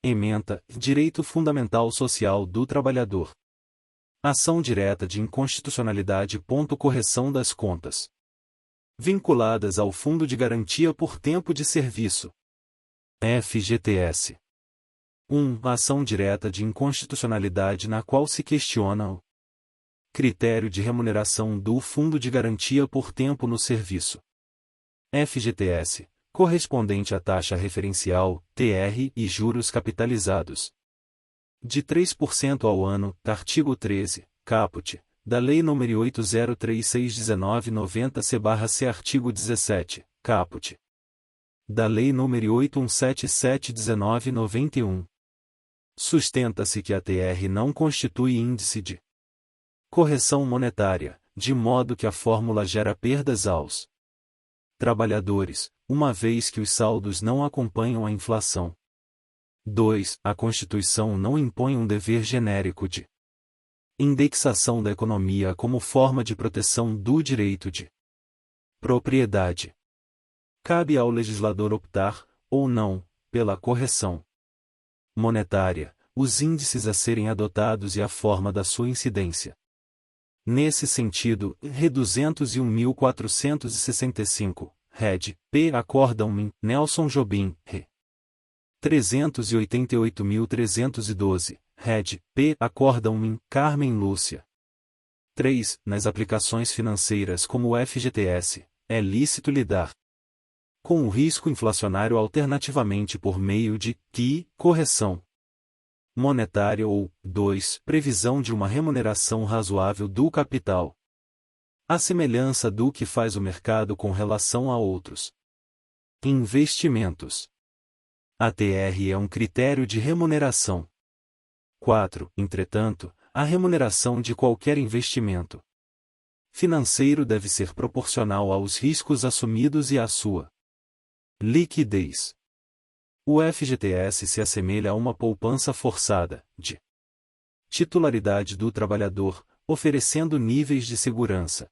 Ementa, Direito Fundamental Social do Trabalhador. Ação direta de inconstitucionalidade. Correção das contas vinculadas ao Fundo de Garantia por Tempo de Serviço. FGTS. 1. Ação direta de inconstitucionalidade na qual se questiona o critério de remuneração do Fundo de Garantia por Tempo no Serviço. FGTS, correspondente à taxa referencial, TR, e juros capitalizados de 3% ao ano, artigo 13, caput, da Lei nº 8036/1990-C/C, artigo 17, caput, da Lei nº 8177/1991. Sustenta-se que a TR não constitui índice de correção monetária, de modo que a fórmula gera perdas aos trabalhadores, uma vez que os saldos não acompanham a inflação. 2. A Constituição não impõe um dever genérico de indexação da economia como forma de proteção do direito de propriedade. Cabe ao legislador optar, ou não, pela correção monetária, os índices a serem adotados e a forma da sua incidência. Nesse sentido, R. 201.465, Red. P. Acórdão-me, Nelson Jobim, Re. 388.312, Red. P. Acórdão-me, Carmen Lúcia. 3. Nas aplicações financeiras como o FGTS, é lícito lidar com o risco inflacionário alternativamente por meio de correção monetária ou 2. Previsão de uma remuneração razoável do capital. À semelhança do que faz o mercado com relação a outros investimentos. A TR é um critério de remuneração. 4. Entretanto, a remuneração de qualquer investimento financeiro deve ser proporcional aos riscos assumidos e à sua liquidez. O FGTS se assemelha a uma poupança forçada, de titularidade do trabalhador, oferecendo níveis de segurança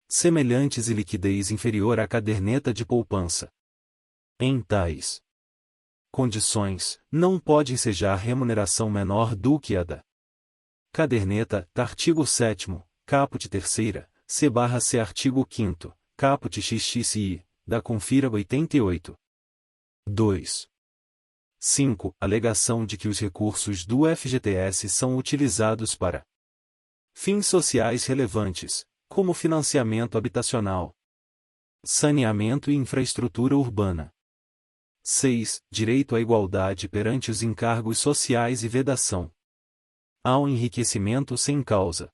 semelhantes e liquidez inferior à caderneta de poupança. Em tais condições, não pode ensejar remuneração menor do que a da caderneta, artigo 7º, caput 3ª, C/C, artigo 5º, caput XXI, da Confira 88. 2. 5. Alegação de que os recursos do FGTS são utilizados para fins sociais relevantes, como financiamento habitacional, saneamento e infraestrutura urbana. 6. Direito à igualdade perante os encargos sociais e vedação ao enriquecimento sem causa.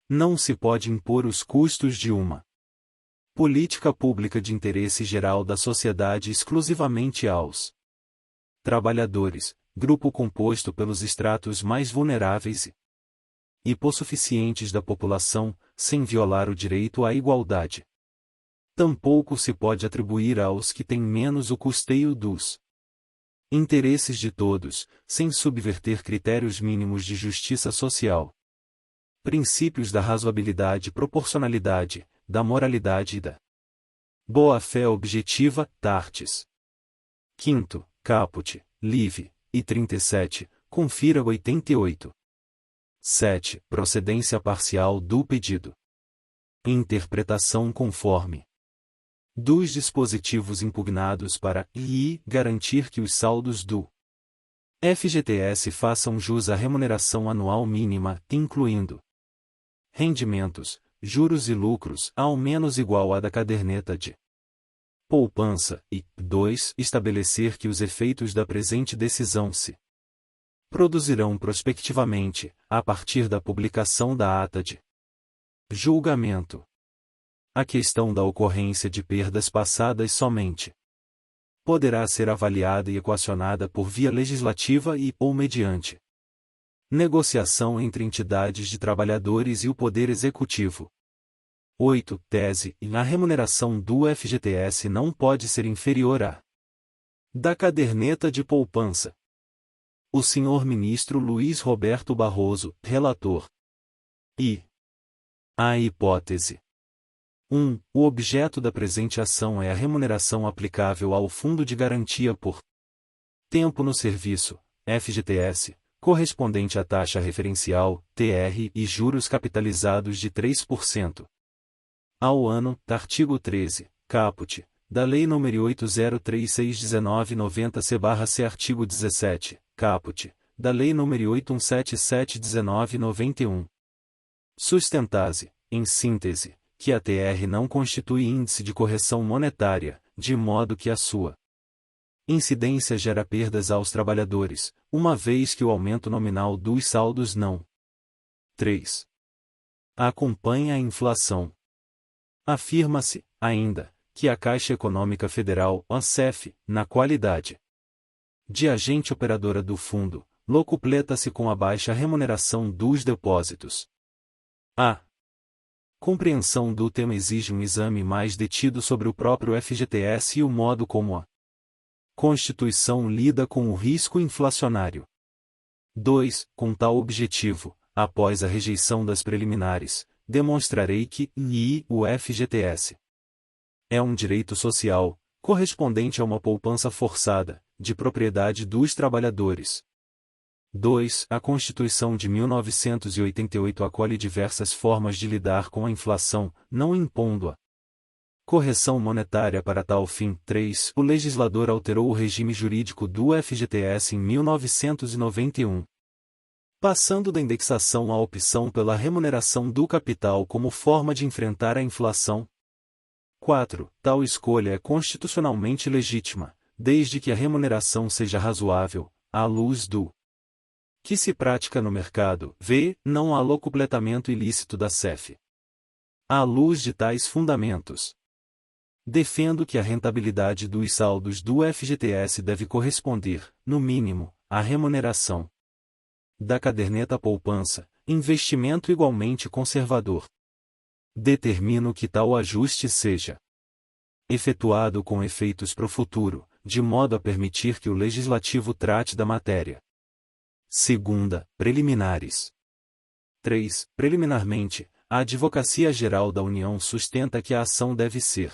Não se pode impor os custos de uma política pública de interesse geral da sociedade exclusivamente aos trabalhadores, grupo composto pelos estratos mais vulneráveis e hipossuficientes da população, sem violar o direito à igualdade. Tampouco se pode atribuir aos que têm menos o custeio dos interesses de todos, sem subverter critérios mínimos de justiça social. Princípios da razoabilidade e proporcionalidade, da moralidade e da boa-fé objetiva, Tartes. 5º, caput, Live, e 37, Confira 88. 7. Procedência parcial do pedido. Interpretação conforme dos dispositivos impugnados para garantir que os saldos do FGTS façam jus à remuneração anual mínima, incluindo rendimentos, juros e lucros, ao menos igual à da caderneta de poupança, e 2. Estabelecer que os efeitos da presente decisão se produzirão prospectivamente, a partir da publicação da ata de julgamento. A questão da ocorrência de perdas passadas somente poderá ser avaliada e equacionada por via legislativa ou mediante negociação entre entidades de trabalhadores e o Poder Executivo. 8. Tese: a remuneração do FGTS não pode ser inferior à da caderneta de poupança. O senhor ministro Luiz Roberto Barroso, relator. A hipótese 1. O objeto da presente ação é a remuneração aplicável ao Fundo de Garantia por Tempo no serviço, FGTS, correspondente à taxa referencial, TR, e juros capitalizados de 3%. Ao ano, artigo 13, caput, da Lei nº 8036/1990-C/C, artigo 17, caput, da Lei nº 8177/1991. Sustentase, em síntese, que a TR não constitui índice de correção monetária, de modo que a sua incidência gera perdas aos trabalhadores, uma vez que o aumento nominal dos saldos não 3. acompanha a inflação. Afirma-se, ainda, que a Caixa Econômica Federal, ANCEF, na qualidade de agente operadora do fundo, locupleta-se com a baixa remuneração dos depósitos. A compreensão do tema exige um exame mais detido sobre o próprio FGTS e o modo como a Constituição lida com o risco inflacionário. 2. Com tal objetivo, após a rejeição das preliminares, demonstrarei que o FGTS é um direito social, correspondente a uma poupança forçada, de propriedade dos trabalhadores. 2. A Constituição de 1988 acolhe diversas formas de lidar com a inflação, não impondo a correção monetária para tal fim. 3. O legislador alterou o regime jurídico do FGTS em 1991. Passando da indexação à opção pela remuneração do capital como forma de enfrentar a inflação. 4. Tal escolha é constitucionalmente legítima, desde que a remuneração seja razoável, à luz do que se pratica no mercado. Não há locupletamento ilícito da CEF. À luz de tais fundamentos, defendo que a rentabilidade dos saldos do FGTS deve corresponder, no mínimo, à remuneração da caderneta poupança, investimento igualmente conservador. Determino que tal ajuste seja efetuado com efeitos pro futuro, de modo a permitir que o Legislativo trate da matéria. Segunda, preliminares. 3. Preliminarmente, a Advocacia Geral da União sustenta que a ação deve ser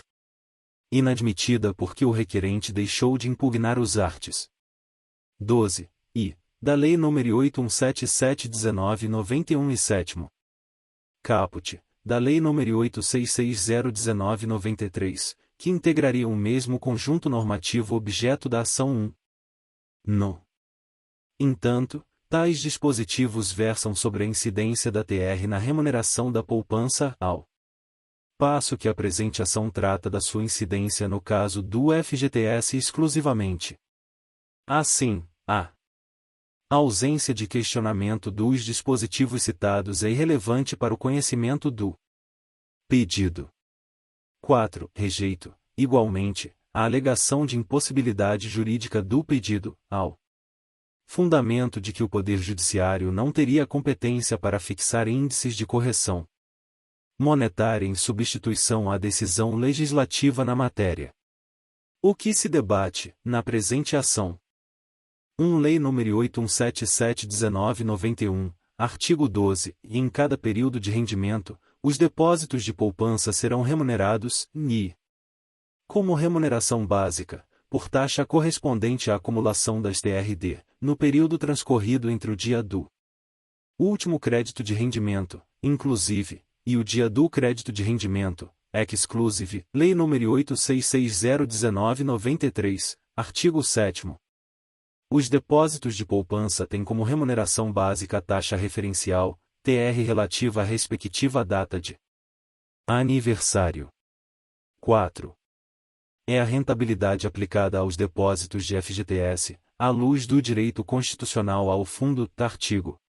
inadmitida porque o requerente deixou de impugnar os arts. 12. Da Lei nº 8177/1991 e 7º. Caput, da Lei nº 8660/1993, que integrariam o mesmo conjunto normativo objeto da ação 1. No entanto, tais dispositivos versam sobre a incidência da TR na remuneração da poupança, ao passo que a presente ação trata da sua incidência no caso do FGTS exclusivamente. Assim, a ausência de questionamento dos dispositivos citados é irrelevante para o conhecimento do pedido. 4. Rejeito, igualmente, a alegação de impossibilidade jurídica do pedido, ao fundamento de que o Poder Judiciário não teria competência para fixar índices de correção monetária em substituição à decisão legislativa na matéria. O que se debate, na presente ação. 1. Lei nº 8177/1991, artigo 12, e em cada período de rendimento, os depósitos de poupança serão remunerados, como remuneração básica, por taxa correspondente à acumulação das TRD, no período transcorrido entre o dia do último crédito de rendimento, inclusive, e o dia do crédito de rendimento, exclusive, Lei nº 8660/1993, artigo 7º. Os depósitos de poupança têm como remuneração básica a taxa referencial, TR relativa à respectiva data de aniversário. 4. É a rentabilidade aplicada aos depósitos de FGTS, à luz do direito constitucional ao fundo, artigo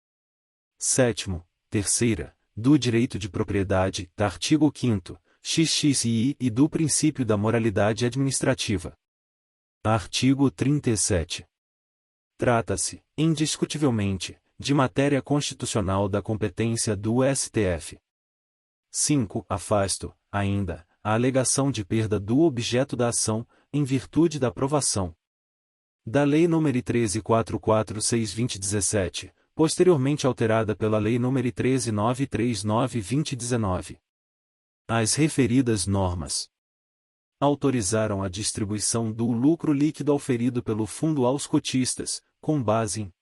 7º, terceira, do direito de propriedade, artigo 5º, XXI e do princípio da moralidade administrativa. Artigo 37. Trata-se, indiscutivelmente, de matéria constitucional da competência do STF. 5. Afasto, ainda, a alegação de perda do objeto da ação, em virtude da aprovação da Lei nº 13.446/2017, posteriormente alterada pela Lei nº 13.939/2019. As referidas normas autorizaram a distribuição do lucro líquido auferido pelo fundo aos cotistas, com base em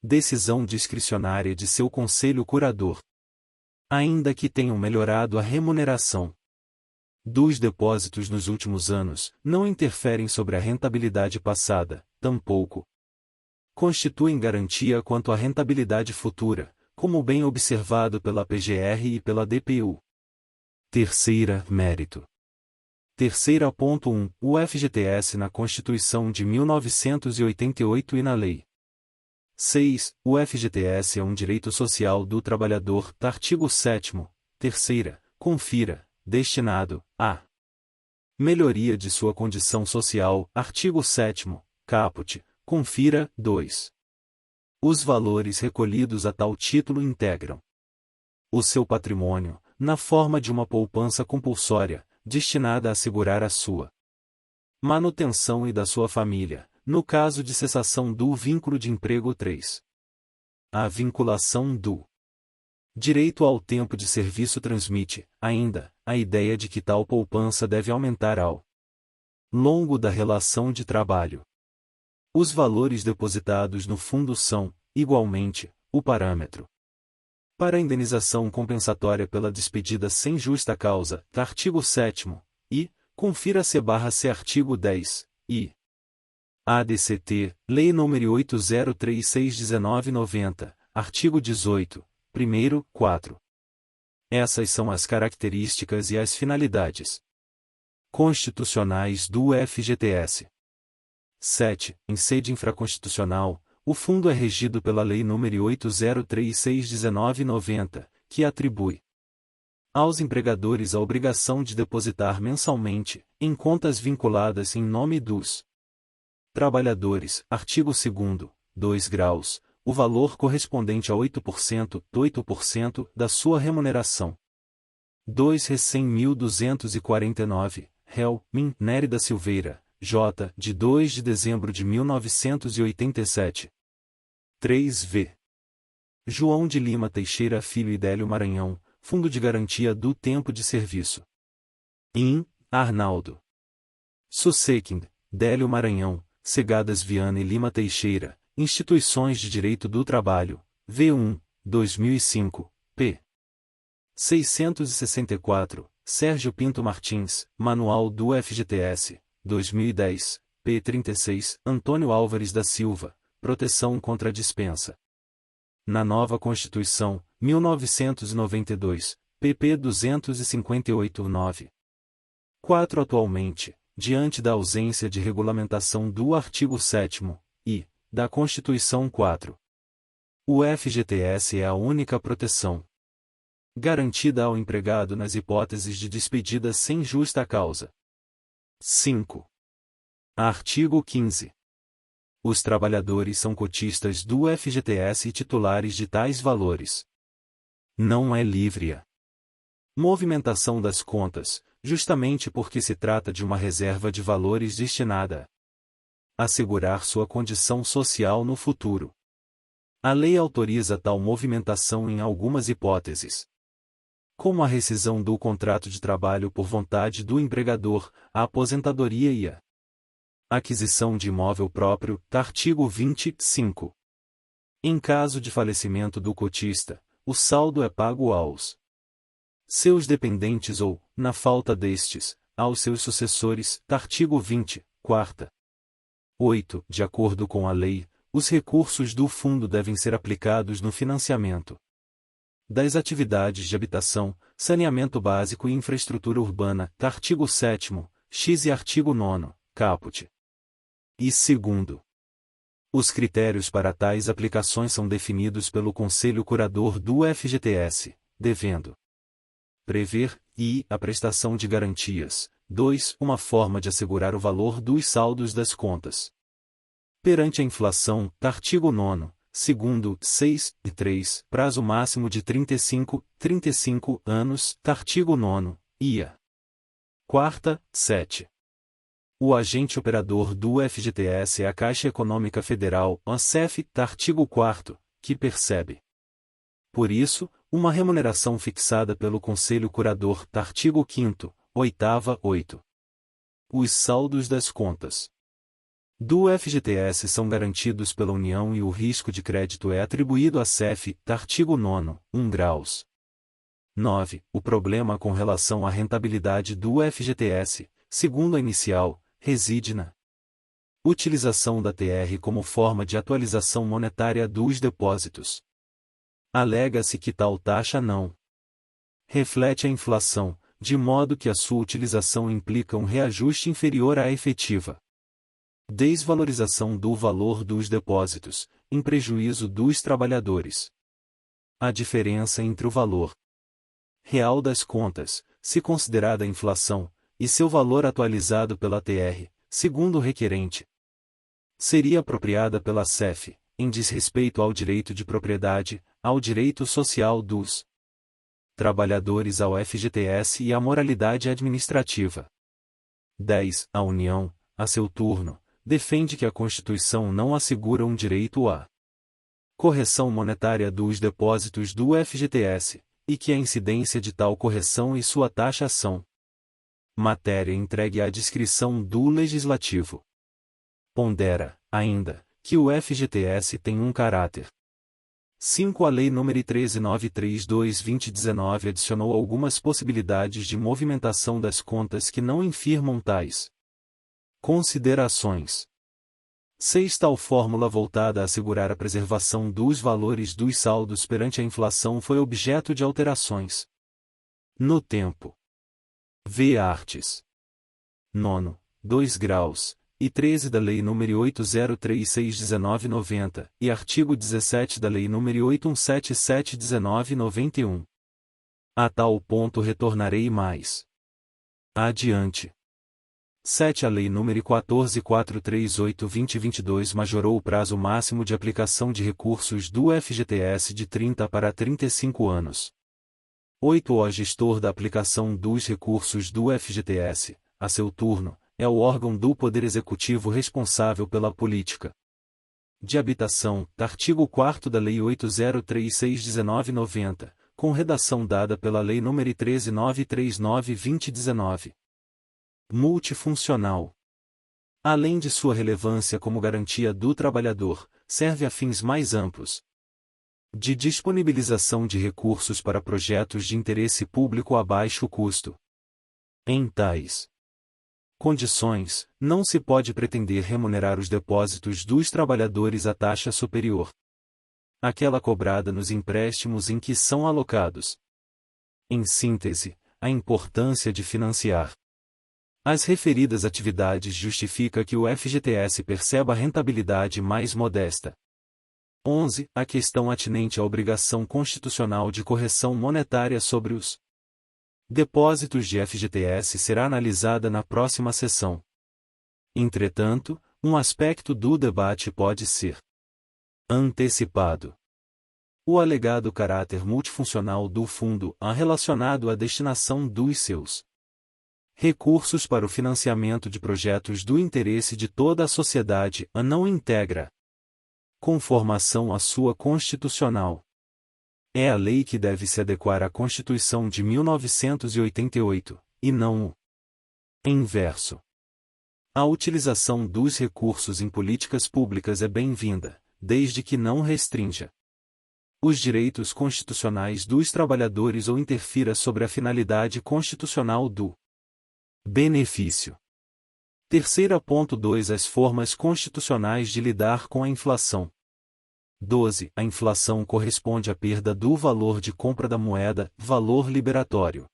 decisão discricionária de seu conselho curador. Ainda que tenham melhorado a remuneração dos depósitos nos últimos anos, não interferem sobre a rentabilidade passada, tampouco constituem garantia quanto à rentabilidade futura, como bem observado pela PGR e pela DPU. Terceira, mérito. Terceira. 1. O FGTS na Constituição de 1988 e na Lei 6. O FGTS é um direito social do trabalhador. Artigo 7º. Terceira. Confira, destinado à melhoria de sua condição social. Artigo 7º. Caput. Confira. 2. Os valores recolhidos a tal título integram o seu patrimônio, na forma de uma poupança compulsória, destinada a assegurar a sua manutenção e da sua família, no caso de cessação do vínculo de emprego. 3. A vinculação do direito ao tempo de serviço transmite, ainda, a ideia de que tal poupança deve aumentar ao longo da relação de trabalho. Os valores depositados no fundo são, igualmente, o parâmetro para a indenização compensatória pela despedida sem justa causa. Artigo 7º, e, confira-se/C. Artigo 10, e ADCT, Lei nº 8036/1990, artigo 18, 1º, 4. Essas são as características e as finalidades constitucionais do FGTS. 7. Em sede infraconstitucional, o fundo é regido pela Lei nº 8036/1990, que atribui aos empregadores a obrigação de depositar mensalmente, em contas vinculadas em nome dos trabalhadores. Artigo 2º, 2 graus, o valor correspondente a 8% da sua remuneração. 2 Rec. 100.249, réu, Min. Nérida Silveira, J. de 2 de dezembro de 1987. 3 V. João de Lima Teixeira Filho e Délio Maranhão, Fundo de Garantia do Tempo de Serviço. IN. Arnaldo Susequind, Délio Maranhão, Segadas Viana e Lima Teixeira, Instituições de Direito do Trabalho, V1, 2005, p. 664, Sérgio Pinto Martins, Manual do FGTS, 2010, p. 36, Antônio Álvares da Silva, Proteção contra a Dispensa. Na nova Constituição, 1992, pp. 258-9. 4. Atualmente, diante da ausência de regulamentação do artigo 7º, e, da Constituição 4. O FGTS é a única proteção garantida ao empregado nas hipóteses de despedida sem justa causa. 5. Artigo 15. Os trabalhadores são cotistas do FGTS e titulares de tais valores. Não é livre a movimentação das contas, justamente porque se trata de uma reserva de valores destinada a assegurar sua condição social no futuro. A lei autoriza tal movimentação em algumas hipóteses, como a rescisão do contrato de trabalho por vontade do empregador, a aposentadoria e a aquisição de imóvel próprio. Artigo 25. Em caso de falecimento do cotista, o saldo é pago aos seus dependentes ou, na falta destes, aos seus sucessores. Artigo 20, 4ª. 8. De acordo com a lei, os recursos do fundo devem ser aplicados no financiamento das atividades de habitação, saneamento básico e infraestrutura urbana. Artigo 7º, x e artigo 9º, caput. E segundo, os critérios para tais aplicações são definidos pelo Conselho Curador do FGTS, devendo prever, e, a prestação de garantias. 2. Uma forma de assegurar o valor dos saldos das contas perante a inflação. Artigo 9º, segundo, 6, e 3, prazo máximo de 35 anos. Artigo 9º, e a 4ª, 7. O agente operador do FGTS é a Caixa Econômica Federal, ANCEF. Artigo 4º, que percebe, por isso, uma remuneração fixada pelo Conselho Curador. Artigo 5º, 8ª, 8. Os saldos das contas do FGTS são garantidos pela União e o risco de crédito é atribuído à CEF, artigo 9º, 1 graus. 9. O problema com relação à rentabilidade do FGTS, segundo a inicial, reside na utilização da TR como forma de atualização monetária dos depósitos. Alega-se que tal taxa não reflete a inflação, de modo que a sua utilização implica um reajuste inferior à efetiva desvalorização do valor dos depósitos, em prejuízo dos trabalhadores. A diferença entre o valor real das contas, se considerada a inflação, e seu valor atualizado pela TR, segundo o requerente, seria apropriada pela CEF, em desrespeito ao direito de propriedade, ao direito social dos trabalhadores ao FGTS e à moralidade administrativa. 10. A União, a seu turno, defende que a Constituição não assegura um direito à correção monetária dos depósitos do FGTS, e que a incidência de tal correção e sua taxa são matéria entregue à discrição do Legislativo. Pondera, ainda, que o FGTS tem um caráter. 5. A Lei nº 13932/2019 adicionou algumas possibilidades de movimentação das contas que não infirmam tais considerações. 6. Tal fórmula voltada a assegurar a preservação dos valores dos saldos perante a inflação foi objeto de alterações no tempo. V. Artes 9, 2 graus, e 13 da Lei nº 8036/1990, e artigo 17 da Lei nº 8177/1991. A tal ponto retornarei mais adiante. 7. A Lei nº 14438/2022 majorou o prazo máximo de aplicação de recursos do FGTS de 30 para 35 anos. 8. O gestor da aplicação dos recursos do FGTS, a seu turno, é o órgão do Poder Executivo responsável pela política de habitação, artigo 4º da Lei 8036/1990, com redação dada pela Lei nº 13939/2019. Multifuncional. Além de sua relevância como garantia do trabalhador, serve a fins mais amplos de disponibilização de recursos para projetos de interesse público a baixo custo. Em tais condições, não se pode pretender remunerar os depósitos dos trabalhadores a taxa superior àquela cobrada nos empréstimos em que são alocados. Em síntese, a importância de financiar as referidas atividades justifica que o FGTS perceba rentabilidade mais modesta. 11. A questão atinente à obrigação constitucional de correção monetária sobre os depósitos de FGTS será analisada na próxima sessão. Entretanto, um aspecto do debate pode ser antecipado. O alegado caráter multifuncional do fundo relacionado à destinação dos seus recursos para o financiamento de projetos do interesse de toda a sociedade não integra conformação à sua constitucional. É a lei que deve se adequar à Constituição de 1988, e não o inverso. A utilização dos recursos em políticas públicas é bem-vinda, desde que não restrinja os direitos constitucionais dos trabalhadores ou interfira sobre a finalidade constitucional do benefício. 3.2 As formas constitucionais de lidar com a inflação. 12. A inflação corresponde à perda do valor de compra da moeda, valor liberatório.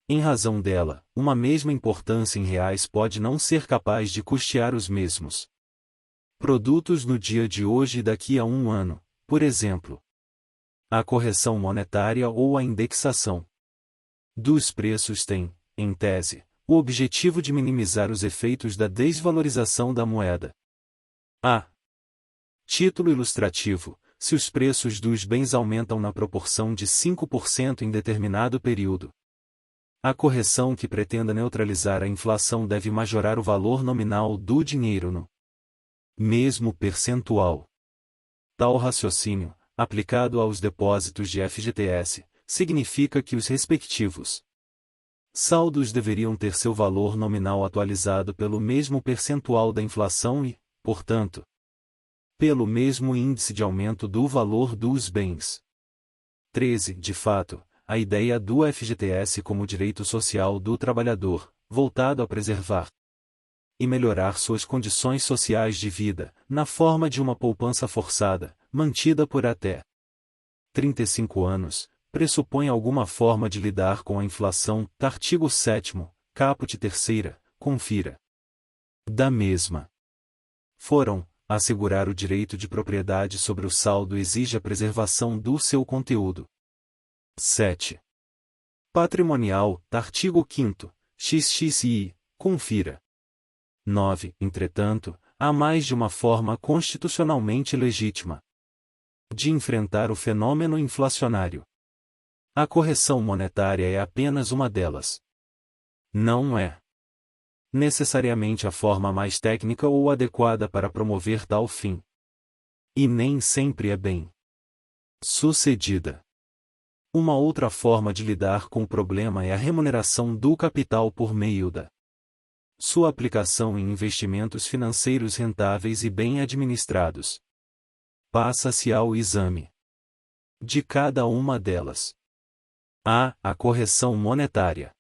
Em razão dela, uma mesma importância em reais pode não ser capaz de custear os mesmos produtos no dia de hoje e daqui a um ano, por exemplo, a correção monetária ou a indexação dos preços tem, em tese, o objetivo de minimizar os efeitos da desvalorização da moeda. A título ilustrativo, se os preços dos bens aumentam na proporção de 5% em determinado período, a correção que pretenda neutralizar a inflação deve majorar o valor nominal do dinheiro no mesmo percentual. Tal raciocínio, aplicado aos depósitos de FGTS, significa que os respectivos Saldos deveriam ter seu valor nominal atualizado pelo mesmo percentual da inflação e, portanto, pelo mesmo índice de aumento do valor dos bens. 13. De fato, a ideia do FGTS como direito social do trabalhador, voltado a preservar e melhorar suas condições sociais de vida, na forma de uma poupança forçada, mantida por até 35 anos, pressupõe alguma forma de lidar com a inflação. Artigo 7º, caput 3ª, confira. Da mesma foram, assegurar o direito de propriedade sobre o saldo exige a preservação do seu conteúdo. 7. Patrimonial, artigo 5º, XXI, confira. 9. Entretanto, há mais de uma forma constitucionalmente legítima de enfrentar o fenômeno inflacionário. A correção monetária é apenas uma delas. Não é necessariamente a forma mais técnica ou adequada para promover tal fim. E nem sempre é bem sucedida. Uma outra forma de lidar com o problema é a remuneração do capital por meio da sua aplicação em investimentos financeiros rentáveis e bem administrados. Passa-se ao exame de cada uma delas. A correção monetária.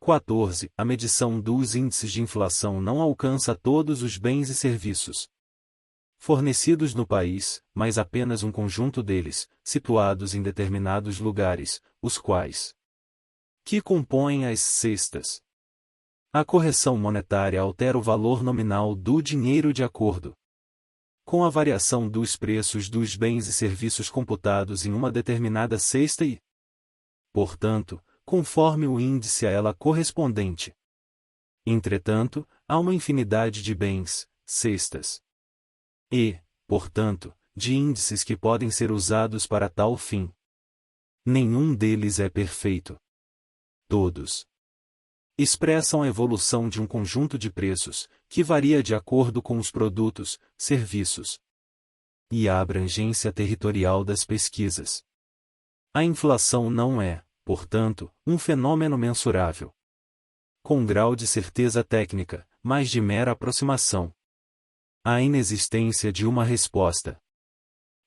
14. A medição dos índices de inflação não alcança todos os bens e serviços fornecidos no país, mas apenas um conjunto deles, situados em determinados lugares, os quais que compõem as cestas. A correção monetária altera o valor nominal do dinheiro de acordo com a variação dos preços dos bens e serviços computados em uma determinada cesta e, portanto, conforme o índice a ela correspondente. Entretanto, há uma infinidade de bens, cestas e, portanto, de índices que podem ser usados para tal fim. Nenhum deles é perfeito. Todos expressam a evolução de um conjunto de preços, que varia de acordo com os produtos, serviços e a abrangência territorial das pesquisas. A inflação não é, portanto, um fenômeno mensurável com grau de certeza técnica, mas de mera aproximação. A inexistência de uma resposta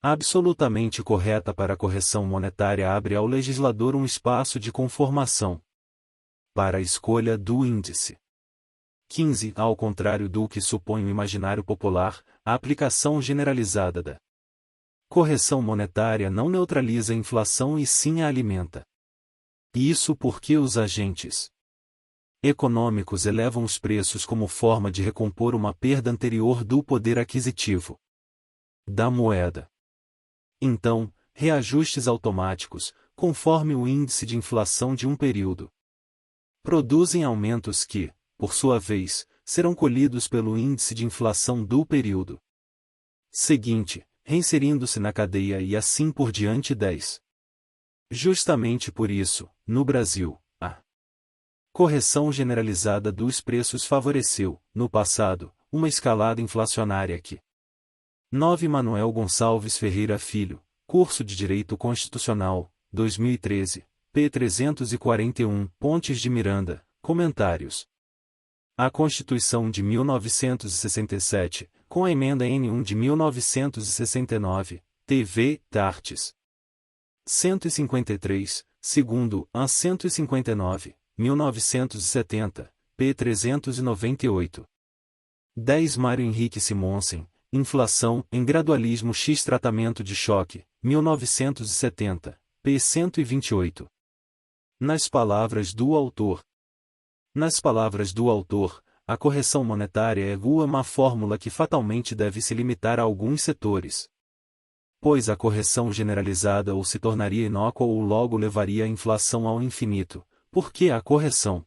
absolutamente correta para a correção monetária abre ao legislador um espaço de conformação para a escolha do índice. 15. Ao contrário do que supõe o imaginário popular, a aplicação generalizada da correção monetária não neutraliza a inflação e sim a alimenta. Isso porque os agentes econômicos elevam os preços como forma de recompor uma perda anterior do poder aquisitivo da moeda. Então, reajustes automáticos, conforme o índice de inflação de um período, produzem aumentos que, por sua vez, serão colhidos pelo índice de inflação do período seguinte, reinserindo-se na cadeia e assim por diante. 10. Justamente por isso, no Brasil, a correção generalizada dos preços favoreceu, no passado, uma escalada inflacionária que 9. Manuel Gonçalves Ferreira Filho, Curso de Direito Constitucional, 2013, p. 341, Pontes de Miranda, Comentários. A Constituição de 1967, com a Emenda N1 de 1969, TV, Tartes. 153, segundo, a 159, 1970, p. 398. 10. Mário Henrique Simonsen, Inflação, em Gradualismo X Tratamento de Choque, 1970, p. 128. Nas palavras do autor. Nas palavras do autor, a correção monetária é uma fórmula que fatalmente deve se limitar a alguns setores, pois a correção generalizada ou se tornaria inócua ou logo levaria a inflação ao infinito, porque a correção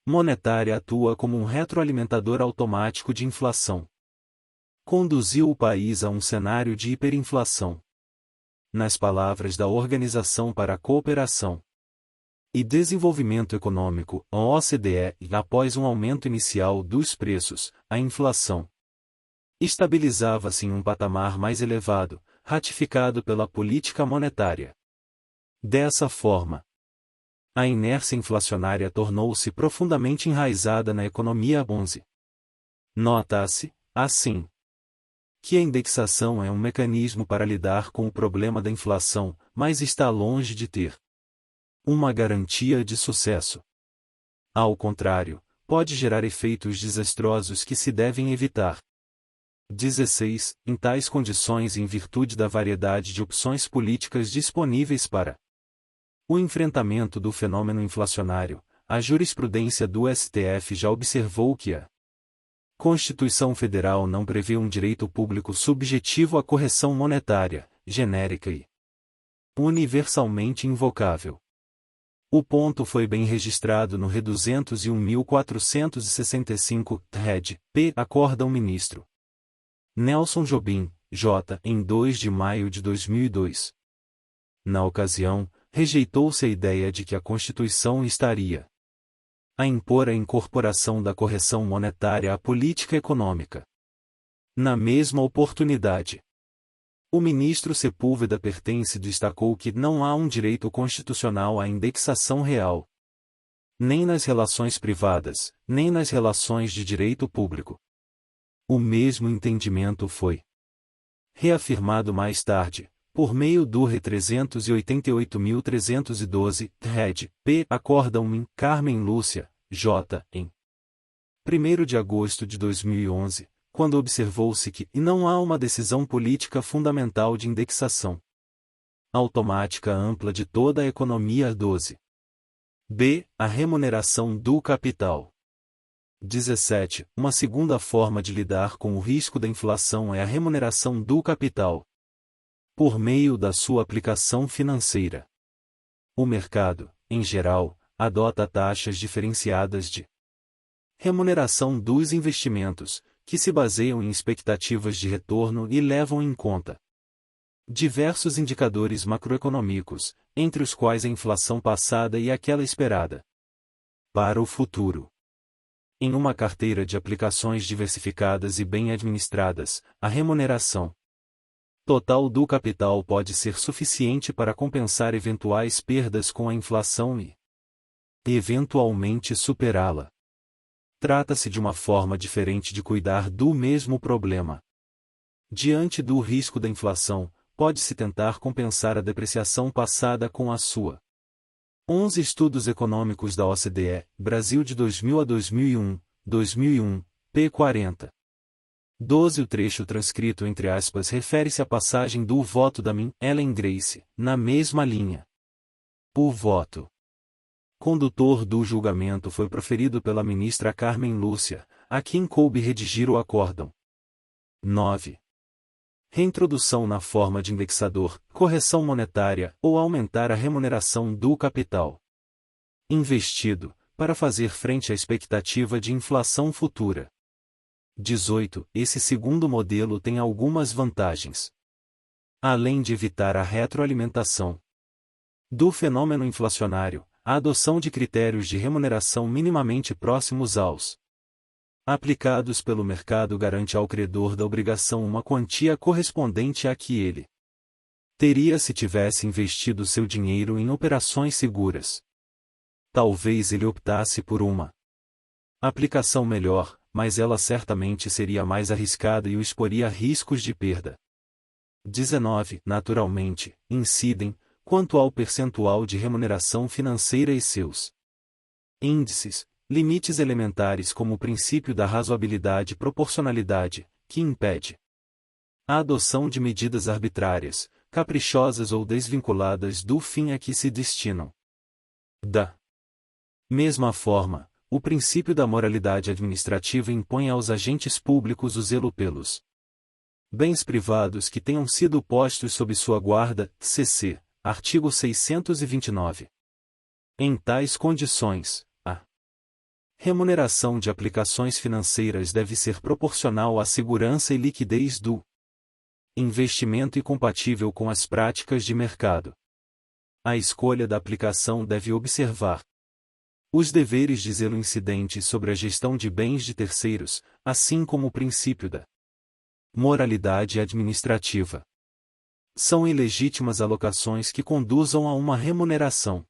monetária atua como um retroalimentador automático de inflação. Conduziu o país a um cenário de hiperinflação. Nas palavras da Organização para a Cooperação e Desenvolvimento Econômico, a OCDE, após um aumento inicial dos preços, a inflação estabilizava-se em um patamar mais elevado, ratificado pela política monetária. Dessa forma, A inércia inflacionária tornou-se profundamente enraizada na economia. 11. Nota-se, assim, que a indexação é um mecanismo para lidar com o problema da inflação, mas está longe de ter uma garantia de sucesso. Ao contrário, pode gerar efeitos desastrosos que se devem evitar. 16. Em tais condições e em virtude da variedade de opções políticas disponíveis para o enfrentamento do fenômeno inflacionário, a jurisprudência do STF já observou que a Constituição Federal não prevê um direito público subjetivo à correção monetária, genérica e universalmente invocável. O ponto foi bem registrado no Re. 201.465, Red. P. Acórdão Ministro Nelson Jobim, J. em 2 de maio de 2002. Na ocasião, rejeitou-se a ideia de que a Constituição estaria a impor a incorporação da correção monetária à política econômica. Na mesma oportunidade, o ministro Sepúlveda Pertence destacou que não há um direito constitucional à indexação real, nem nas relações privadas, nem nas relações de direito público. O mesmo entendimento foi reafirmado mais tarde, por meio do Re. 388.312, Red. P. Acórdão-me, Carmen Lúcia, J. em 1º de agosto de 2011, quando observou-se que não há uma decisão política fundamental de indexação automática ampla de toda a economia. 12. B. A remuneração do capital. 17. Uma segunda forma de lidar com o risco da inflação é a remuneração do capital, por meio da sua aplicação financeira. O mercado, em geral, adota taxas diferenciadas de remuneração dos investimentos, que se baseiam em expectativas de retorno e levam em conta diversos indicadores macroeconômicos, entre os quais a inflação passada e aquela esperada para o futuro. Em uma carteira de aplicações diversificadas e bem administradas, a remuneração total do capital pode ser suficiente para compensar eventuais perdas com a inflação e, eventualmente, superá-la. Trata-se de uma forma diferente de cuidar do mesmo problema. Diante do risco da inflação, pode-se tentar compensar a depreciação passada com a sua. 11 Estudos Econômicos da OCDE, Brasil de 2000 a 2001, p. 40. 12 O trecho transcrito entre aspas refere-se à passagem do voto da Min. Ellen Grace, na mesma linha. O voto condutor do julgamento foi proferido pela ministra Carmen Lúcia, a quem coube redigir o acórdão. 9. Reintrodução na forma de indexador, correção monetária ou aumentar a remuneração do capital investido, para fazer frente à expectativa de inflação futura. 18. Esse segundo modelo tem algumas vantagens. Além de evitar a retroalimentação do fenômeno inflacionário, a adoção de critérios de remuneração minimamente próximos aos aplicados pelo mercado garante ao credor da obrigação uma quantia correspondente à que ele teria se tivesse investido seu dinheiro em operações seguras. Talvez ele optasse por uma aplicação melhor, mas ela certamente seria mais arriscada e o exporia a riscos de perda. 19. Naturalmente, incidem, quanto ao percentual de remuneração financeira e seus índices, limites elementares como o princípio da razoabilidade e proporcionalidade, que impede a adoção de medidas arbitrárias, caprichosas ou desvinculadas do fim a que se destinam. Da mesma forma, o princípio da moralidade administrativa impõe aos agentes públicos o zelo pelos bens privados que tenham sido postos sob sua guarda, cc. Artigo 629. Em tais condições, a remuneração de aplicações financeiras deve ser proporcional à segurança e liquidez do investimento e compatível com as práticas de mercado. A escolha da aplicação deve observar os deveres de zelo incidentes sobre a gestão de bens de terceiros, assim como o princípio da moralidade administrativa. São ilegítimas alocações que conduzam a uma remuneração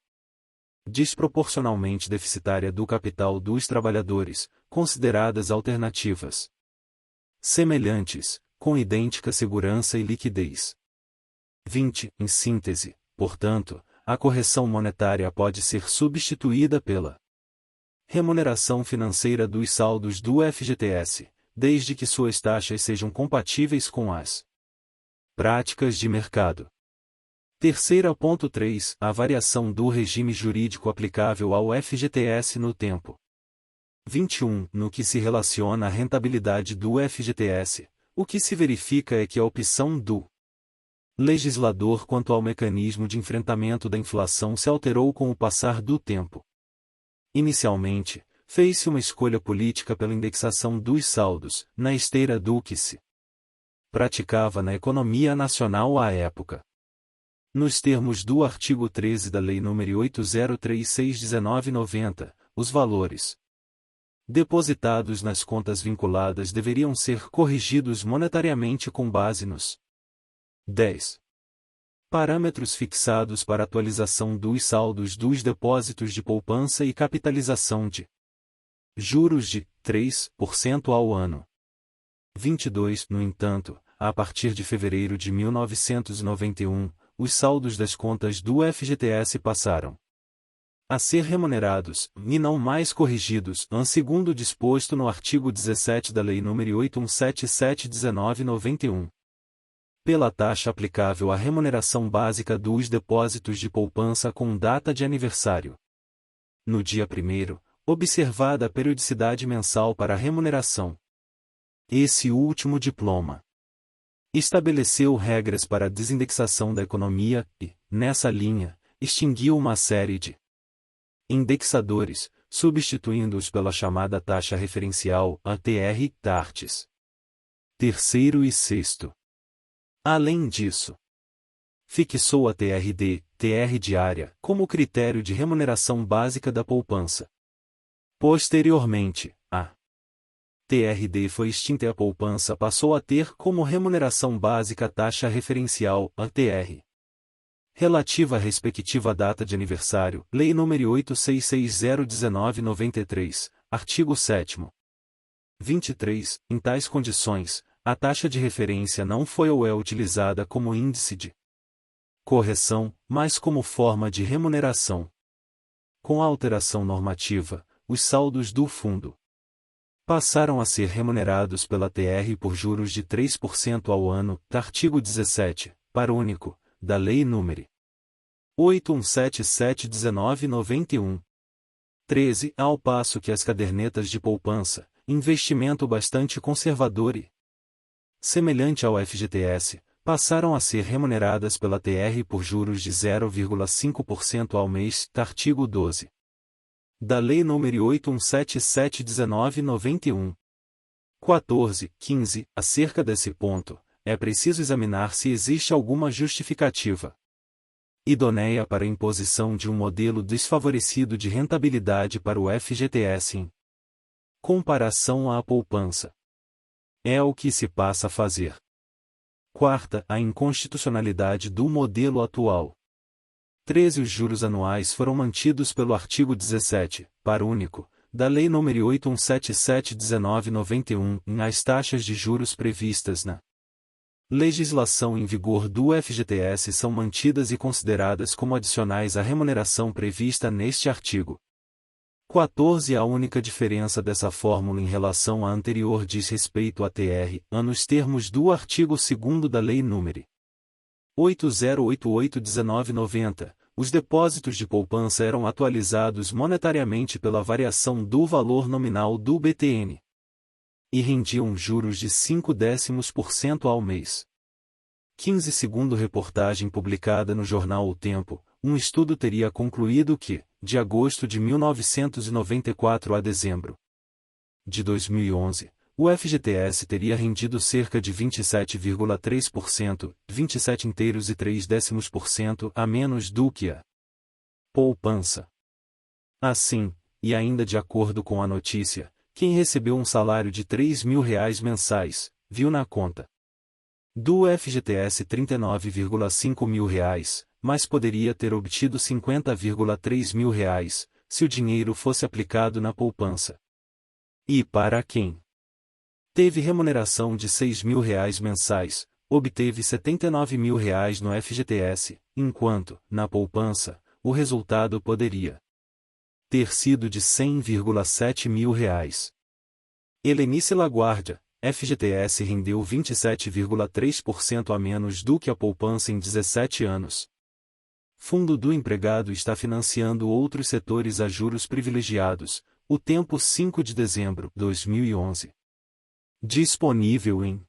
desproporcionalmente deficitária do capital dos trabalhadores, consideradas alternativas semelhantes, com idêntica segurança e liquidez. 20. Em síntese, portanto, a correção monetária pode ser substituída pela remuneração financeira dos saldos do FGTS, desde que suas taxas sejam compatíveis com as práticas de mercado. Terceira. 3. A variação do regime jurídico aplicável ao FGTS no tempo. 21. No que se relaciona à rentabilidade do FGTS, o que se verifica é que a opção do legislador quanto ao mecanismo de enfrentamento da inflação se alterou com o passar do tempo. Inicialmente, fez-se uma escolha política pela indexação dos saldos, na esteira do que se praticava na economia nacional à época. Nos termos do artigo 13 da Lei nº 8036/1990, os valores depositados nas contas vinculadas deveriam ser corrigidos monetariamente com base nos 10 parâmetros fixados para atualização dos saldos dos depósitos de poupança e capitalização de juros de 3% ao ano. 22. No entanto, a partir de fevereiro de 1991, os saldos das contas do FGTS passaram a ser remunerados, e não mais corrigidos, segundo disposto no artigo 17 da Lei nº 8177/1991. Pela taxa aplicável à remuneração básica dos depósitos de poupança com data de aniversário. No dia 1º, observada a periodicidade mensal para a remuneração. Esse último diploma estabeleceu regras para a desindexação da economia e, nessa linha, extinguiu uma série de indexadores, substituindo-os pela chamada taxa referencial, ATR, TARTES. Terceiro e sexto. Além disso, fixou a TRD, TR diária, como critério de remuneração básica da poupança. Posteriormente, a TRD foi extinta e a poupança passou a ter como remuneração básica a taxa referencial, ATR. Relativa à respectiva data de aniversário, Lei nº 8660/1993, artigo 7º. 23. Em tais condições, a taxa de referência não foi ou é utilizada como índice de correção, mas como forma de remuneração. Com a alteração normativa, os saldos do fundo passaram a ser remunerados pela TR por juros de 3% ao ano, artigo 17, par único, da Lei nº 8177/1991. 13. Ao passo que as cadernetas de poupança, investimento bastante conservador e semelhante ao FGTS, passaram a ser remuneradas pela TR por juros de 0,5% ao mês, artigo 12. Da Lei nº 8177/1991. 14. 15. Acerca desse ponto, é preciso examinar se existe alguma justificativa idoneia para a imposição de um modelo desfavorecido de rentabilidade para o FGTS em comparação à poupança. É o que se passa a fazer. Quarta, a inconstitucionalidade do modelo atual. 13. Os juros anuais foram mantidos pelo artigo 17, par único, da Lei nº 8177/1991, as taxas de juros previstas na legislação em vigor do FGTS são mantidas e consideradas como adicionais à remuneração prevista neste artigo. 14. A única diferença dessa fórmula em relação à anterior diz respeito à TR, nos termos do artigo 2º da Lei nº 8088/1990, os depósitos de poupança eram atualizados monetariamente pela variação do valor nominal do BTN e rendiam juros de 0,5% ao mês. 15. Segundo reportagem publicada no jornal O Tempo, um estudo teria concluído que, de agosto de 1994 a dezembro de 2011, o FGTS teria rendido cerca de 27,3%, 27,3% a menos do que a poupança. Assim, e ainda de acordo com a notícia, quem recebeu um salário de R$ 3.000 mensais, viu na conta do FGTS R$ 39,5 mil, mas poderia ter obtido 50,3 mil reais, se o dinheiro fosse aplicado na poupança. E para quem teve remuneração de 6 mil reais mensais, obteve 79 mil reais no FGTS, enquanto, na poupança, o resultado poderia ter sido de 100,7 mil reais. Helenice Laguardia, FGTS rendeu 27,3% a menos do que a poupança em 17 anos. Fundo do Empregado está financiando outros setores a juros privilegiados. O tempo 5 de dezembro de 2011. Disponível em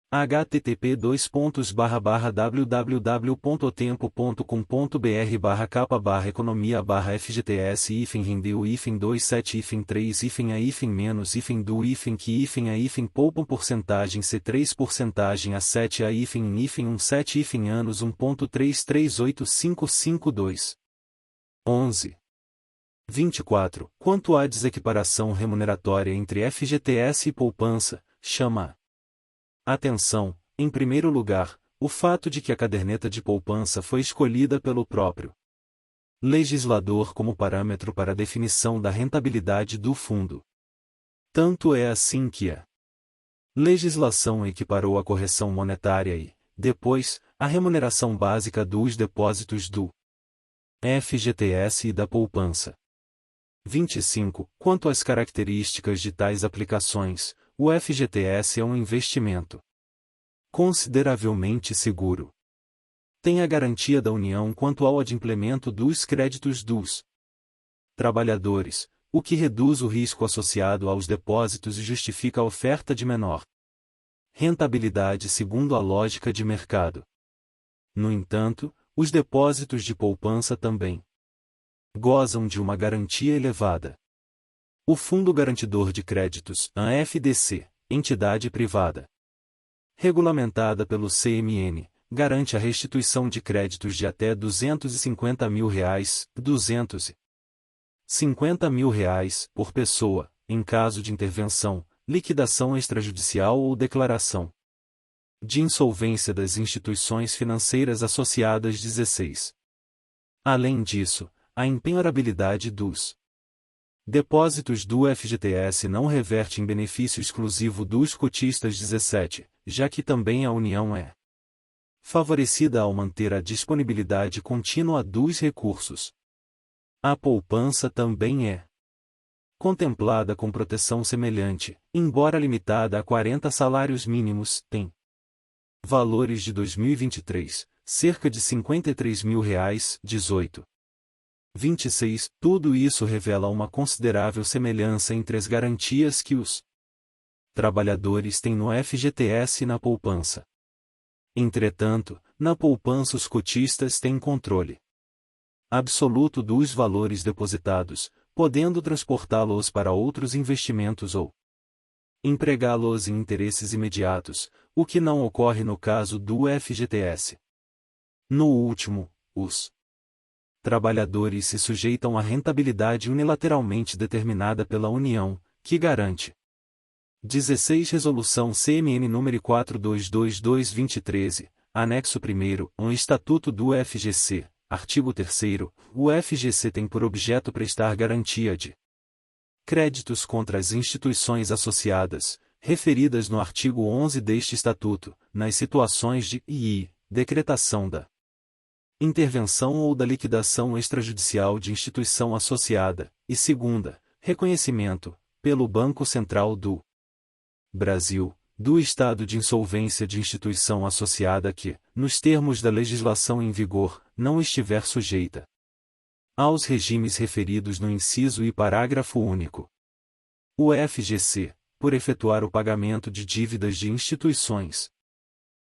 http://www.tempo.com.br/capa/economia/FGTS-2-menos-do poupam%C3% anos 1.338552. 11. 24. Quanto à desequiparação remuneratória entre FGTS e poupança, chama atenção, em primeiro lugar, o fato de que a caderneta de poupança foi escolhida pelo próprio legislador como parâmetro para a definição da rentabilidade do fundo. Tanto é assim que a legislação equiparou a correção monetária e, depois, a remuneração básica dos depósitos do FGTS e da poupança. 25. Quanto às características de tais aplicações, o FGTS é um investimento consideravelmente seguro. Tem a garantia da União quanto ao adimplemento dos créditos dos trabalhadores, o que reduz o risco associado aos depósitos e justifica a oferta de menor rentabilidade segundo a lógica de mercado. No entanto, os depósitos de poupança também gozam de uma garantia elevada. O Fundo Garantidor de Créditos, a FDC, entidade privada regulamentada pelo CMN, garante a restituição de créditos de até R$250 mil, R$250 mil por pessoa, em caso de intervenção, liquidação extrajudicial ou declaração de insolvência das instituições financeiras associadas. 16. Além disso, a impenhorabilidade dos depósitos do FGTS não reverte em benefício exclusivo dos cotistas. 17, já que também a União é favorecida ao manter a disponibilidade contínua dos recursos. A poupança também é contemplada com proteção semelhante, embora limitada a 40 salários mínimos, tem valores de 2023, cerca de R$53 mil. 18. 26. Tudo isso revela uma considerável semelhança entre as garantias que os trabalhadores têm no FGTS e na poupança. Entretanto, na poupança os cotistas têm controle absoluto dos valores depositados, podendo transportá-los para outros investimentos ou empregá-los em interesses imediatos, o que não ocorre no caso do FGTS. No último, os trabalhadores se sujeitam à rentabilidade unilateralmente determinada pela União, que garante. 16. Resolução CMN nº 422/2013, anexo 1º, Estatuto do FGC, artigo 3º, o FGC tem por objeto prestar garantia de créditos contra as instituições associadas, referidas no artigo 11 deste Estatuto, nas situações de decretação da intervenção ou da liquidação extrajudicial de instituição associada, e segunda, reconhecimento, pelo Banco Central do Brasil, do estado de insolvência de instituição associada que, nos termos da legislação em vigor, não estiver sujeita aos regimes referidos no inciso e parágrafo único. O FGC, por efetuar o pagamento de dívidas de instituições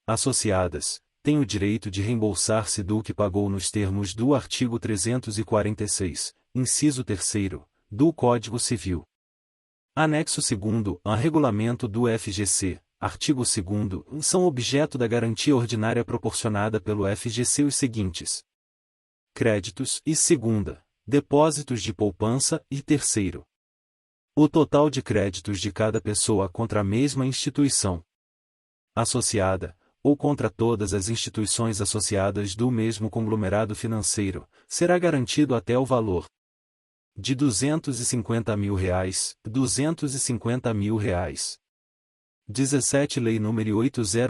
associadas, tem o direito de reembolsar-se do que pagou nos termos do artigo 346, inciso 3º, do Código Civil. Anexo 2º, a regulamento do FGC, artigo 2º, são objeto da garantia ordinária proporcionada pelo FGC os seguintes: créditos e segunda, depósitos de poupança e terceiro. O total de créditos de cada pessoa contra a mesma instituição associada, ou contra todas as instituições associadas do mesmo conglomerado financeiro, será garantido até o valor de R$ 250 mil, R$ 250 mil. 17 Lei nº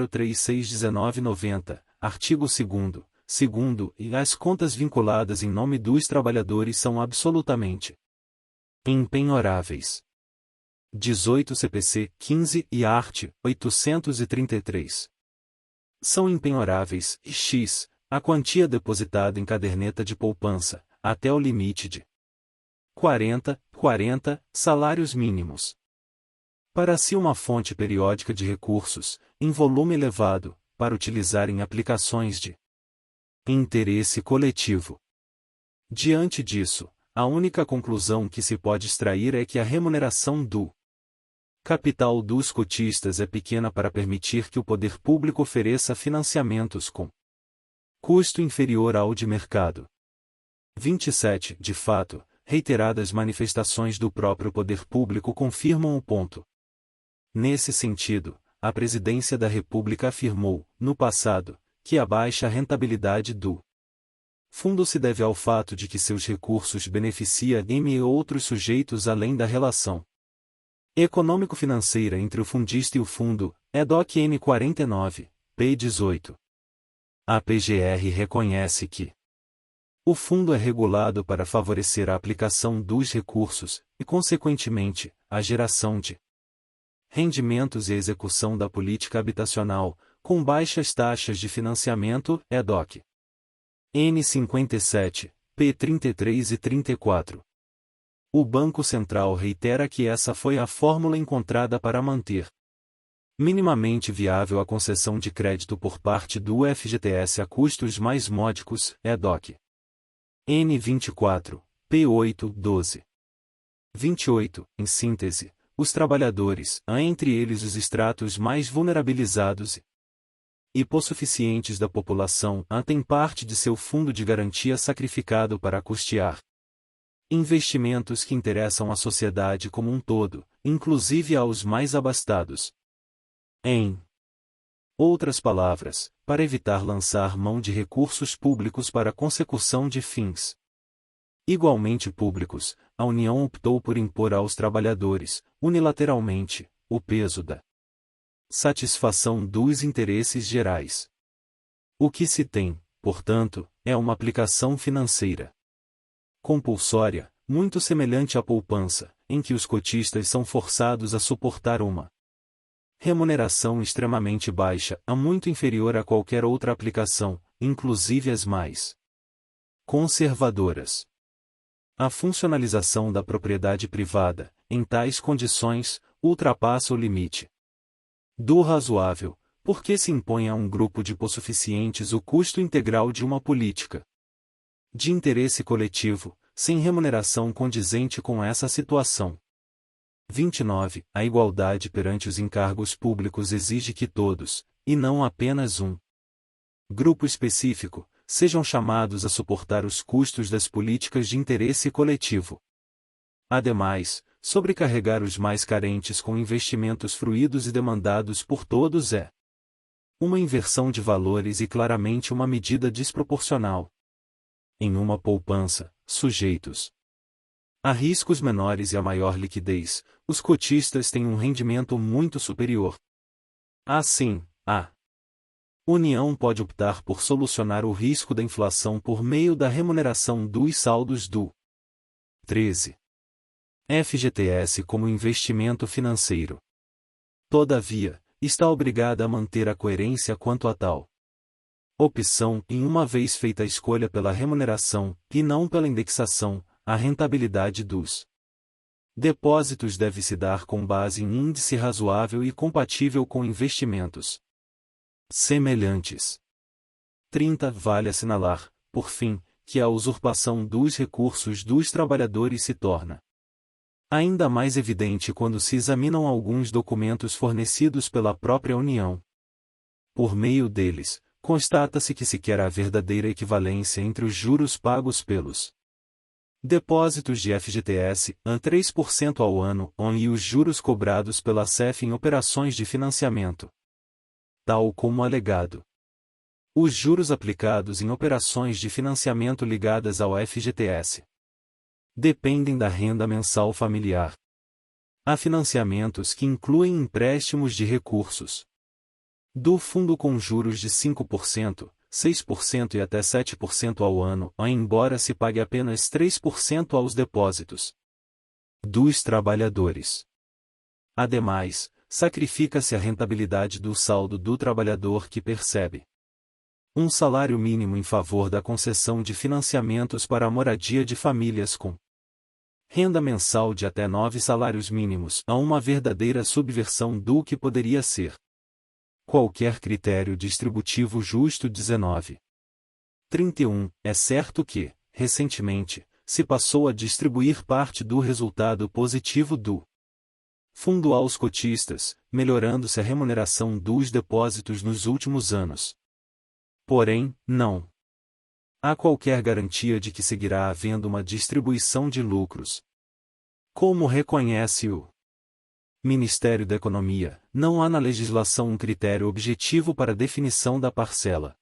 8036/1990, artigo 2º, e as contas vinculadas em nome dos trabalhadores são absolutamente impenhoráveis. 18 CPC 15 e art. 833. São impenhoráveis, x, a quantia depositada em caderneta de poupança, até o limite de 40 salários mínimos. Para si uma fonte periódica de recursos, em volume elevado, para utilizar em aplicações de interesse coletivo. Diante disso, a única conclusão que se pode extrair é que a remuneração do capital dos cotistas é pequena para permitir que o poder público ofereça financiamentos com custo inferior ao de mercado. 27. De fato, reiteradas manifestações do próprio poder público confirmam o ponto. Nesse sentido, a Presidência da República afirmou, no passado, que a baixa rentabilidade do fundo se deve ao fato de que seus recursos beneficiam e outros sujeitos além da relação econômico-financeira entre o fundista e o fundo, EDOC N 49, p. 18. A PGR reconhece que o fundo é regulado para favorecer a aplicação dos recursos, e consequentemente, a geração de rendimentos e execução da política habitacional, com baixas taxas de financiamento, EDOC N 57, p. 33 e 34. O Banco Central reitera que essa foi a fórmula encontrada para manter minimamente viável a concessão de crédito por parte do FGTS a custos mais módicos, EDOC N 24, p. 8, 12. 28. Em síntese, os trabalhadores, entre eles os estratos mais vulnerabilizados e hipossuficientes da população, têm parte de seu fundo de garantia sacrificado para custear investimentos que interessam à sociedade como um todo, inclusive aos mais abastados. Em outras palavras, para evitar lançar mão de recursos públicos para a consecução de fins igualmente públicos, a União optou por impor aos trabalhadores, unilateralmente, o peso da satisfação dos interesses gerais. O que se tem, portanto, é uma aplicação financeira compulsória, muito semelhante à poupança, em que os cotistas são forçados a suportar uma remuneração extremamente baixa, muito inferior a qualquer outra aplicação, inclusive as mais conservadoras. A funcionalização da propriedade privada, em tais condições, ultrapassa o limite do razoável, porque se impõe a um grupo de hipossuficientes o custo integral de uma política de interesse coletivo, sem remuneração condizente com essa situação. 29. A igualdade perante os encargos públicos exige que todos, e não apenas um grupo específico, sejam chamados a suportar os custos das políticas de interesse coletivo. Ademais, sobrecarregar os mais carentes com investimentos fruídos e demandados por todos é uma inversão de valores e claramente uma medida desproporcional. Em uma poupança, sujeitos a riscos menores e a maior liquidez, os cotistas têm um rendimento muito superior. Assim, a União pode optar por solucionar o risco da inflação por meio da remuneração dos saldos do 13. FGTS como investimento financeiro. Todavia, está obrigada a manter a coerência quanto a tal opção, em uma vez feita a escolha pela remuneração, e não pela indexação, a rentabilidade dos depósitos deve se dar com base em índice razoável e compatível com investimentos semelhantes. 30. Vale assinalar, por fim, que a usurpação dos recursos dos trabalhadores se torna ainda mais evidente quando se examinam alguns documentos fornecidos pela própria União. Por meio deles, constata-se que sequer há verdadeira equivalência entre os juros pagos pelos depósitos de FGTS, a 3% ao ano, e os juros cobrados pela CEF em operações de financiamento tal como alegado. Os juros aplicados em operações de financiamento ligadas ao FGTS dependem da renda mensal familiar. Há financiamentos que incluem empréstimos de recursos do fundo com juros de 5%, 6% e até 7% ao ano, embora se pague apenas 3% aos depósitos dos trabalhadores. Ademais, sacrifica-se a rentabilidade do saldo do trabalhador que percebe um salário mínimo em favor da concessão de financiamentos para a moradia de famílias com renda mensal de até 9 salários mínimos, a uma verdadeira subversão do que poderia ser qualquer critério distributivo justo. 31. É certo que, recentemente, se passou a distribuir parte do resultado positivo do fundo aos cotistas, melhorando-se a remuneração dos depósitos nos últimos anos. Porém, não há qualquer garantia de que seguirá havendo uma distribuição de lucros. Como reconhece o Ministério da Economia, não há na legislação um critério objetivo para a definição da parcela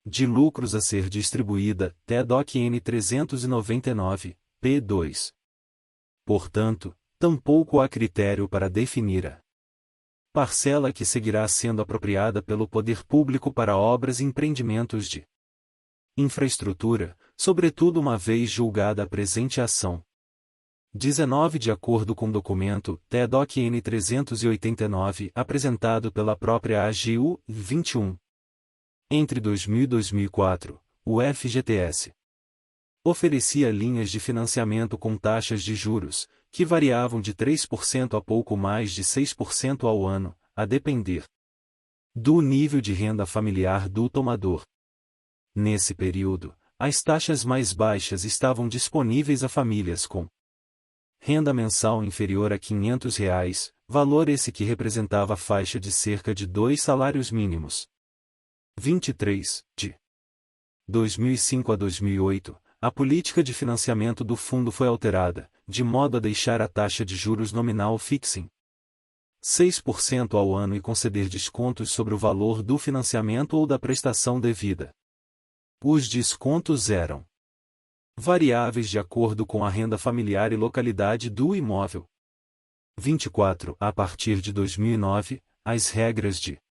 de lucros a ser distribuída, TEDOC N 399, p. 2. Portanto, tampouco há critério para definir a parcela que seguirá sendo apropriada pelo poder público para obras e empreendimentos de infraestrutura, sobretudo uma vez julgada a presente ação. 19. De acordo com o documento TEDOC N 389, apresentado pela própria AGU, 21. Entre 2000 e 2004, o FGTS oferecia linhas de financiamento com taxas de juros, que variavam de 3% a pouco mais de 6% ao ano, a depender do nível de renda familiar do tomador. Nesse período, as taxas mais baixas estavam disponíveis a famílias com renda mensal inferior a R$ 500, valor esse que representava a faixa de cerca de 2 salários mínimos. 23. De 2005 a 2008, a política de financiamento do fundo foi alterada, de modo a deixar a taxa de juros nominal fixa em 6% ao ano e conceder descontos sobre o valor do financiamento ou da prestação devida. Os descontos eram variáveis de acordo com a renda familiar e localidade do imóvel. 24. A partir de 2009, as regras de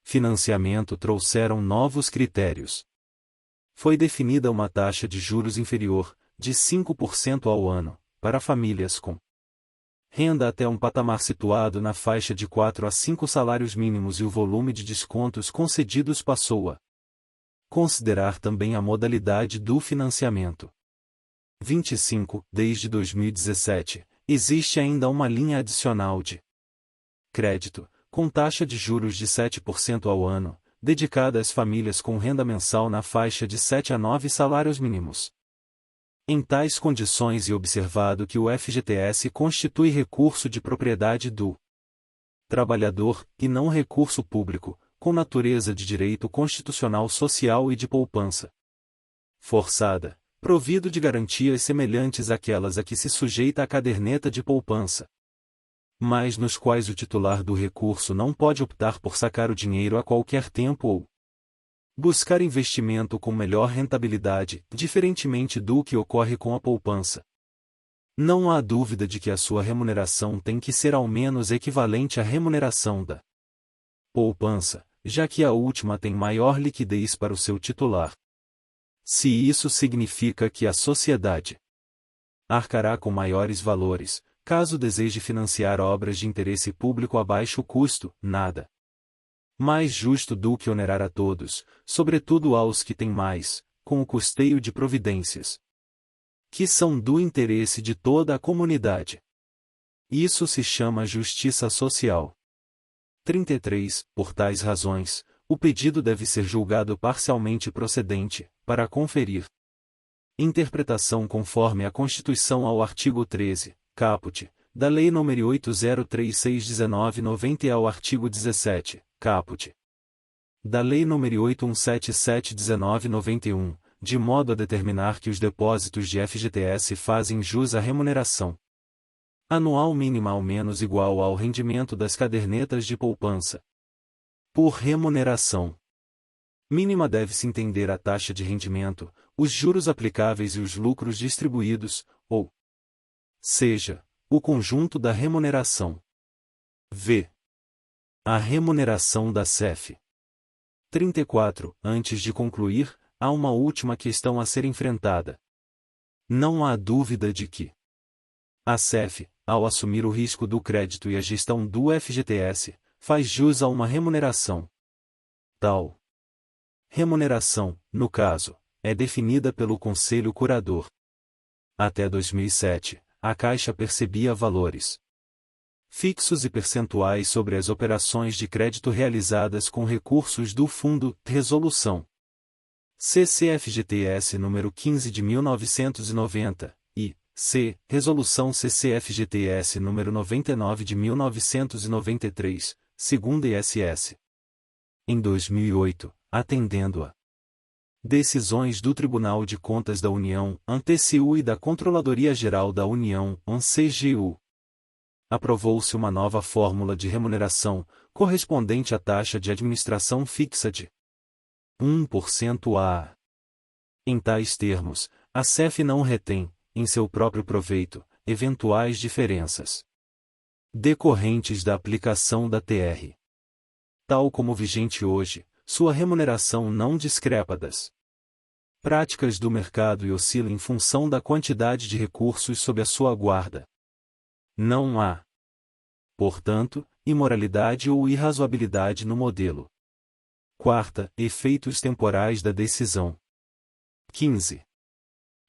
financiamento trouxeram novos critérios. Foi definida uma taxa de juros inferior, de 5% ao ano, para famílias com renda até um patamar situado na faixa de 4 a 5 salários mínimos e o volume de descontos concedidos passou a considerar também a modalidade do financiamento. 25. Desde 2017, existe ainda uma linha adicional de crédito, com taxa de juros de 7% ao ano, dedicada às famílias com renda mensal na faixa de 7 a 9 salários mínimos. Em tais condições e observado que o FGTS constitui recurso de propriedade do trabalhador, e não recurso público, com natureza de direito constitucional social e de poupança forçada, provido de garantias semelhantes àquelas a que se sujeita a caderneta de poupança, mas nos quais o titular do recurso não pode optar por sacar o dinheiro a qualquer tempo ou buscar investimento com melhor rentabilidade, diferentemente do que ocorre com a poupança. Não há dúvida de que a sua remuneração tem que ser ao menos equivalente à remuneração da poupança, já que a última tem maior liquidez para o seu titular. Se isso significa que a sociedade arcará com maiores valores, caso deseje financiar obras de interesse público a baixo custo, nada mais justo do que onerar a todos, sobretudo aos que têm mais, com o custeio de providências que são do interesse de toda a comunidade. Isso se chama justiça social. 33. Por tais razões, o pedido deve ser julgado parcialmente procedente, para conferir interpretação conforme a Constituição ao artigo 13, caput, da Lei nº 8036/1990 e ao artigo 17, caput, da Lei nº 8177/1991, de modo a determinar que os depósitos de FGTS fazem jus à remuneração anual mínima ao menos igual ao rendimento das cadernetas de poupança. Por remuneração mínima deve-se entender a taxa de rendimento, os juros aplicáveis e os lucros distribuídos, ou seja, o conjunto da remuneração. V. A remuneração da CEF. 34. Antes de concluir, há uma última questão a ser enfrentada. Não há dúvida de que a CEF, ao assumir o risco do crédito e a gestão do FGTS, faz jus a uma remuneração. Tal remuneração, no caso, é definida pelo Conselho Curador. Até 2007, a Caixa percebia valores fixos e percentuais sobre as operações de crédito realizadas com recursos do Fundo de Resolução CCFGTS número 15 de 1990 e C. Resolução CCFGTS número 99 de 1993, segundo ISS. Em 2008, atendendo a decisões do Tribunal de Contas da União, TCU e da Controladoria Geral da União, CGU, aprovou-se uma nova fórmula de remuneração, correspondente à taxa de administração fixa de 1% a. Em tais termos, a CEF não retém, em seu próprio proveito, eventuais diferenças decorrentes da aplicação da TR. Tal como vigente hoje, sua remuneração não discrepa das práticas do mercado e oscila em função da quantidade de recursos sob a sua guarda. Não há, portanto, imoralidade ou irrazoabilidade no modelo. Quarta, efeitos temporais da decisão. 15.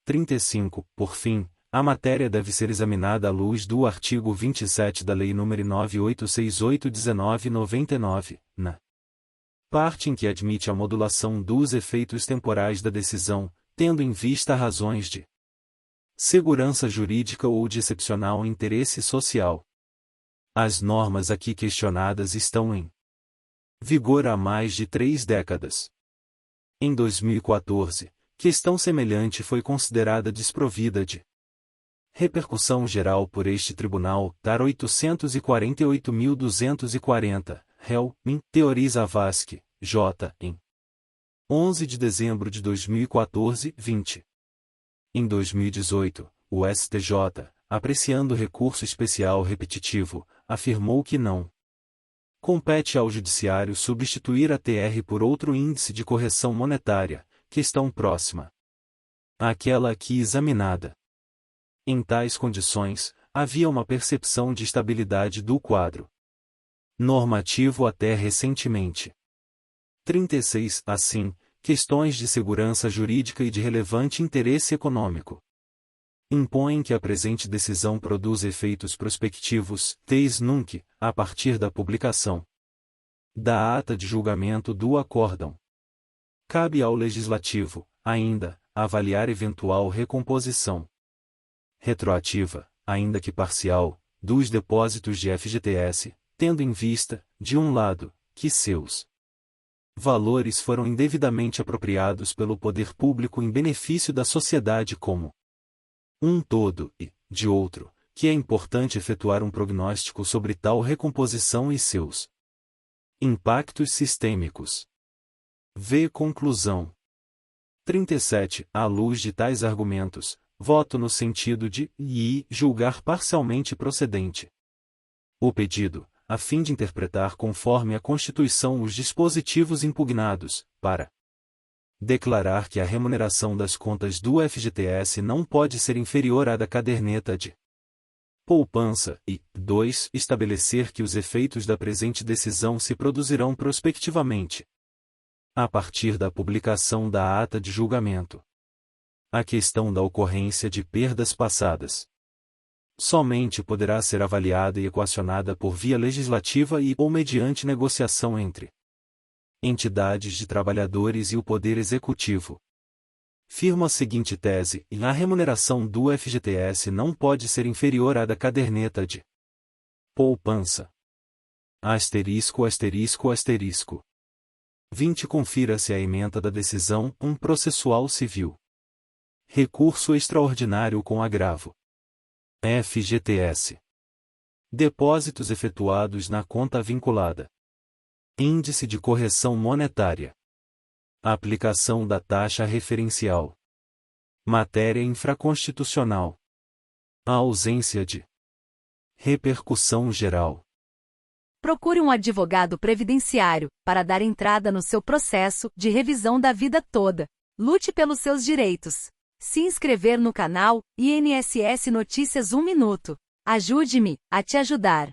35. Por fim, a matéria deve ser examinada à luz do artigo 27 da Lei nº 9868/1999, na parte em que admite a modulação dos efeitos temporais da decisão, tendo em vista razões de segurança jurídica ou de excepcional interesse social. As normas aqui questionadas estão em vigor há mais de 3 décadas. Em 2014, questão semelhante foi considerada desprovida de repercussão geral por este tribunal, TAR 848.240, réu, min, Teori Zavascki, J. em 11 de dezembro de 2014, 20. Em 2018, o STJ, apreciando recurso especial repetitivo, afirmou que não compete ao Judiciário substituir a TR por outro índice de correção monetária, questão próxima àquela aqui examinada. Em tais condições, havia uma percepção de estabilidade do quadro normativo até recentemente. 36. Assim, questões de segurança jurídica e de relevante interesse econômico impõem que a presente decisão produza efeitos prospectivos, teis nunc, a partir da publicação da ata de julgamento do acórdão. Cabe ao Legislativo, ainda, avaliar eventual recomposição retroativa, ainda que parcial, dos depósitos de FGTS, tendo em vista, de um lado, que seus valores foram indevidamente apropriados pelo poder público em benefício da sociedade como um todo e, de outro, que é importante efetuar um prognóstico sobre tal recomposição e seus impactos sistêmicos. V. Conclusão. 37. À luz de tais argumentos, voto no sentido de julgar parcialmente procedente o pedido, a fim de interpretar conforme a Constituição os dispositivos impugnados, para declarar que a remuneração das contas do FGTS não pode ser inferior à da caderneta de poupança e, 2. Estabelecer que os efeitos da presente decisão se produzirão prospectivamente a partir da publicação da ata de julgamento. A questão da ocorrência de perdas passadas somente poderá ser avaliada e equacionada por via legislativa e ou mediante negociação entre entidades de trabalhadores e o Poder Executivo. Firma a seguinte tese: a remuneração do FGTS não pode ser inferior à da caderneta de poupança. Asterisco, asterisco, asterisco. 20. Confira-se a ementa da decisão, processual civil. Recurso extraordinário com agravo. FGTS. Depósitos efetuados na conta vinculada. Índice de correção monetária. Aplicação da taxa referencial. Matéria infraconstitucional. A ausência de repercussão geral. Procure um advogado previdenciário para dar entrada no seu processo de revisão da vida toda. Lute pelos seus direitos. Se inscrever no canal INSS Notícias 1 Minuto. Ajude-me a te ajudar.